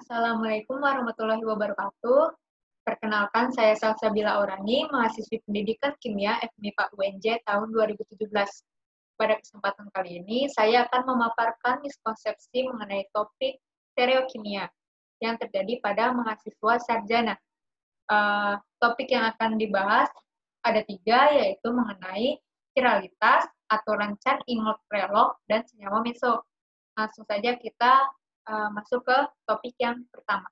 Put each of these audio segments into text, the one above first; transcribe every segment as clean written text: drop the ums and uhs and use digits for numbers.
Assalamualaikum warahmatullahi wabarakatuh. Perkenalkan, saya Salsabila Aurani, mahasiswi Pendidikan Kimia FMIPA UNJ tahun 2017. Pada kesempatan kali ini, saya akan memaparkan miskonsepsi mengenai topik stereokimia yang terjadi pada mahasiswa sarjana. Topik yang akan dibahas ada 3, yaitu mengenai kiralitas, aturan Chan-Ingold-Prelog, dan senyawa meso. Langsung saja kita masuk ke topik yang pertama.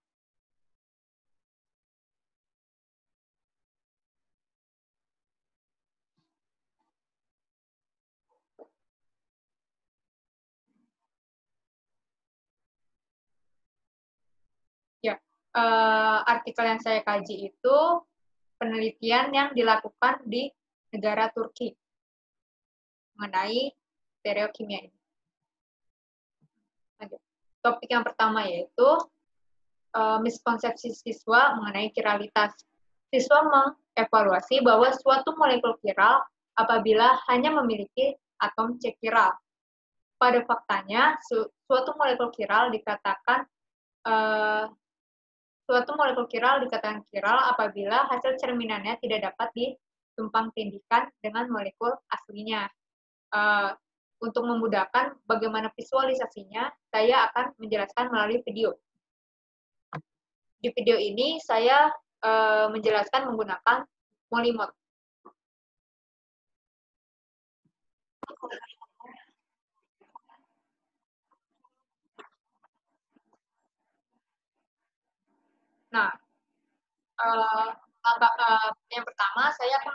Ya, artikel yang saya kaji itu penelitian yang dilakukan di negara Turki mengenai stereokimia ini. Lanjut. Topik yang pertama yaitu miskonsepsi siswa mengenai kiralitas. Siswa mengevaluasi bahwa suatu molekul kiral apabila hanya memiliki atom C kiral. Pada faktanya, suatu molekul kiral dikatakan kiral apabila hasil cerminannya tidak dapat ditumpang-tindihkan dengan molekul aslinya. Untuk memudahkan bagaimana visualisasinya, saya akan menjelaskan melalui video. Di video ini saya menjelaskan menggunakan Molimod. Nah, yang pertama saya akan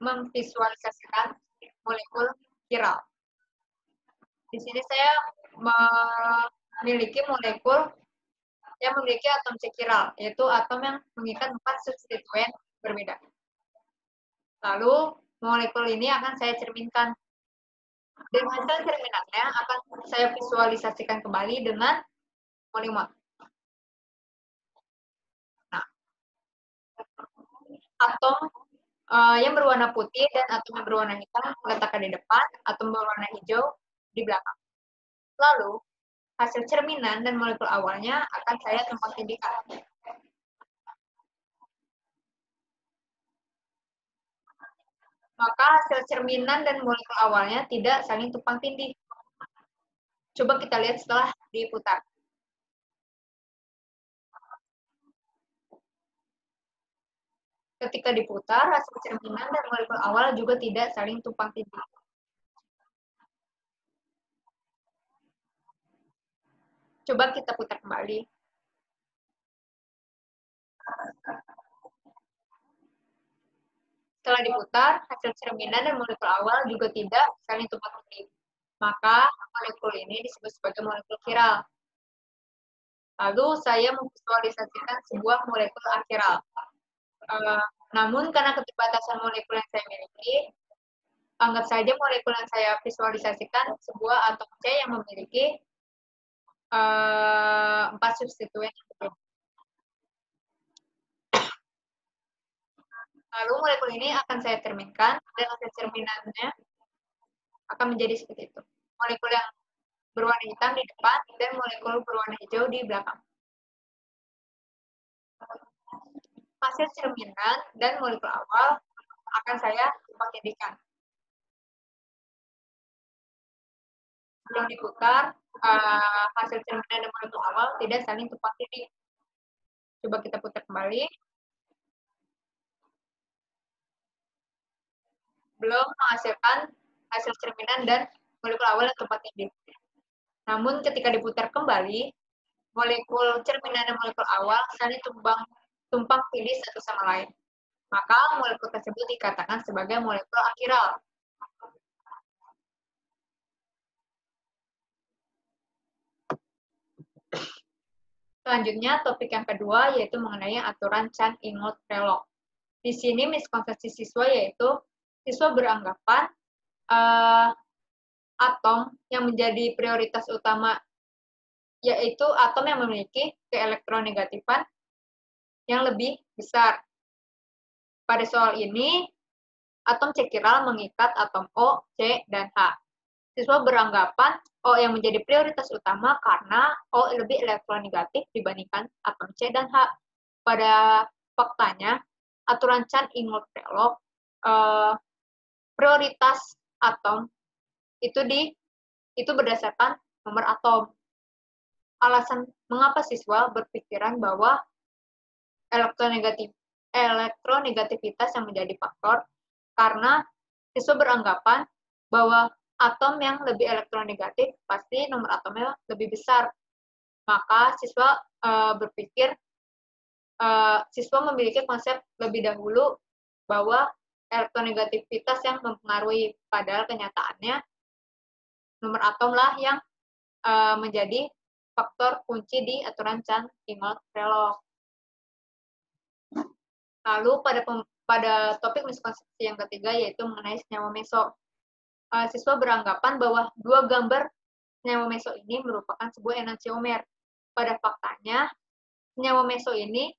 memvisualisasikan molekul kiral. Di sini saya memiliki molekul yang memiliki atom C kiral, yaitu atom yang mengikat 4 substituen berbeda. Lalu molekul ini akan saya cerminkan. Dan hasil cerminannya akan saya visualisasikan kembali dengan Molimod. Nah, atom yang berwarna putih dan atom yang berwarna hitam meletakkan di depan, atom berwarna hijau di belakang. Lalu, hasil cerminan dan molekul awalnya akan saya tumpang-tindihkan. Maka hasil cerminan dan molekul awalnya tidak saling tumpang tindih. Coba kita lihat setelah diputar. Ketika diputar, hasil cerminan dan molekul awal juga tidak saling tumpang tindih. Coba kita putar kembali. Setelah diputar, hasil cerminan dan molekul awal juga tidak saling tumpang tindih. Maka molekul ini disebut sebagai molekul kiral. Lalu saya memvisualisasikan sebuah molekul akiral. Namun karena keterbatasan molekul yang saya miliki, anggap saja molekul yang saya visualisasikan sebuah atom C yang memiliki 4 substituen yang berbeda. Lalu molekul ini akan saya cerminkan, dan hasil cerminannya akan menjadi seperti itu. Molekul yang berwarna hitam di depan, dan molekul berwarna hijau di belakang. Hasil cerminan dan molekul awal akan saya tumpang-tindihkan. Sebelum diputar, hasil cerminan dan molekul awal tidak saling tumpang tindih. Coba kita putar kembali. Belum menghasilkan hasil cerminan dan molekul awal yang tumpang tindih. Namun ketika diputar kembali, molekul cerminan dan molekul awal saling tumpang tindih satu sama lain. Maka molekul tersebut dikatakan sebagai molekul akiral. Selanjutnya, topik yang kedua yaitu mengenai aturan Chan-Ingold-Prelog. Di sini miskonsepsi siswa yaitu siswa beranggapan atom yang menjadi prioritas utama yaitu atom yang memiliki keelektronegatifan yang lebih besar. Pada soal ini, atom C kiral mengikat atom O, C, dan H. Siswa beranggapan O yang menjadi prioritas utama karena O lebih elektronegatif dibandingkan atom C dan H. Pada faktanya, aturan Chan-Ingold-Prelog, prioritas atom itu berdasarkan nomor atom. Alasan mengapa siswa berpikiran bahwa elektronegativitas yang menjadi faktor, karena siswa beranggapan bahwa atom yang lebih elektronegatif pasti nomor atomnya lebih besar. Maka siswa memiliki konsep lebih dahulu bahwa elektronegativitas yang mempengaruhi, padahal kenyataannya nomor atom lah yang menjadi faktor kunci di aturan Chan-Ingold-Prelog. Lalu pada topik miskonsepsi yang ketiga, yaitu mengenai senyawa meso. Siswa beranggapan bahwa dua gambar senyawa meso ini merupakan sebuah enantiomer. Pada faktanya, senyawa meso ini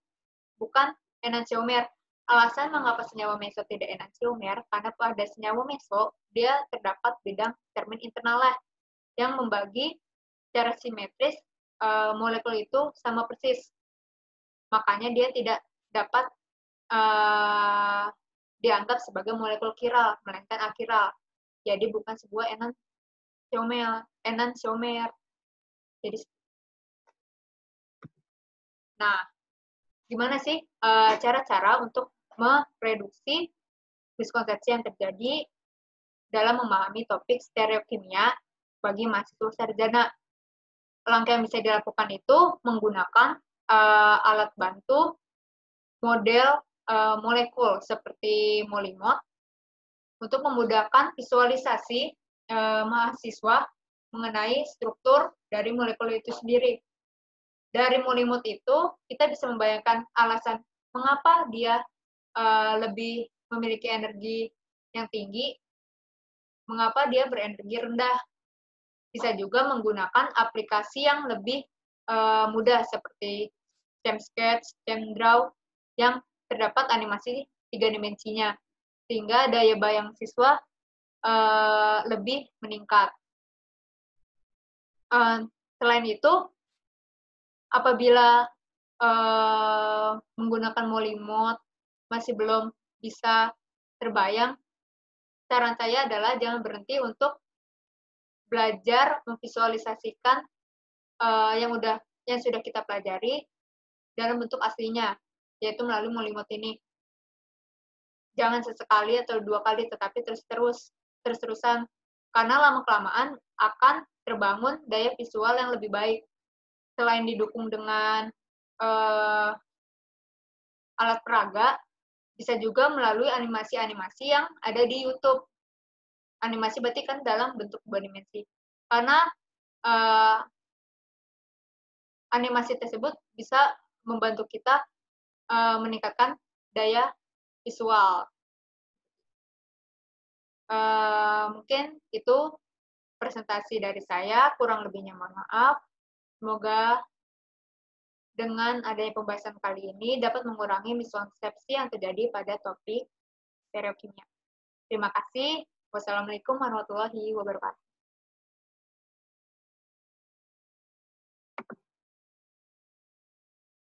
bukan enantiomer. Alasan mengapa senyawa meso tidak enantiomer, karena pada senyawa meso, dia terdapat bidang termin internal yang membagi secara simetris molekul itu sama persis. Makanya dia tidak dapat dianggap sebagai molekul kiral, melainkan akiral. Jadi bukan sebuah enantiomer. Jadi, nah, gimana sih cara-cara untuk mereduksi miskonsepsi yang terjadi dalam memahami topik stereokimia bagi mahasiswa sarjana? Langkah yang bisa dilakukan itu menggunakan alat bantu model molekul seperti Molimod untuk memudahkan visualisasi mahasiswa mengenai struktur dari molekul itu sendiri. Dari Molimod itu, kita bisa membayangkan alasan mengapa dia lebih memiliki energi yang tinggi, mengapa dia berenergi rendah. Bisa juga menggunakan aplikasi yang lebih mudah seperti StemSketch, StemDraw, yang terdapat animasi 3 dimensinya, sehingga daya bayang siswa lebih meningkat. Selain itu, apabila menggunakan Molimod masih belum bisa terbayang, saran saya adalah jangan berhenti untuk belajar memvisualisasikan yang sudah kita pelajari dalam bentuk aslinya, yaitu melalui Molimod ini. Jangan sesekali atau 2 kali, tetapi terus-terusan, karena lama-kelamaan akan terbangun daya visual yang lebih baik. Selain didukung dengan alat peraga, bisa juga melalui animasi-animasi yang ada di YouTube. Animasi berarti kan dalam bentuk 2 dimensi. Karena animasi tersebut bisa membantu kita meningkatkan daya visual. Mungkin itu presentasi dari saya, kurang lebihnya mohon maaf. Semoga dengan adanya pembahasan kali ini dapat mengurangi miskonsepsi yang terjadi pada topik stereokimia. Terima kasih. Wassalamualaikum warahmatullahi wabarakatuh.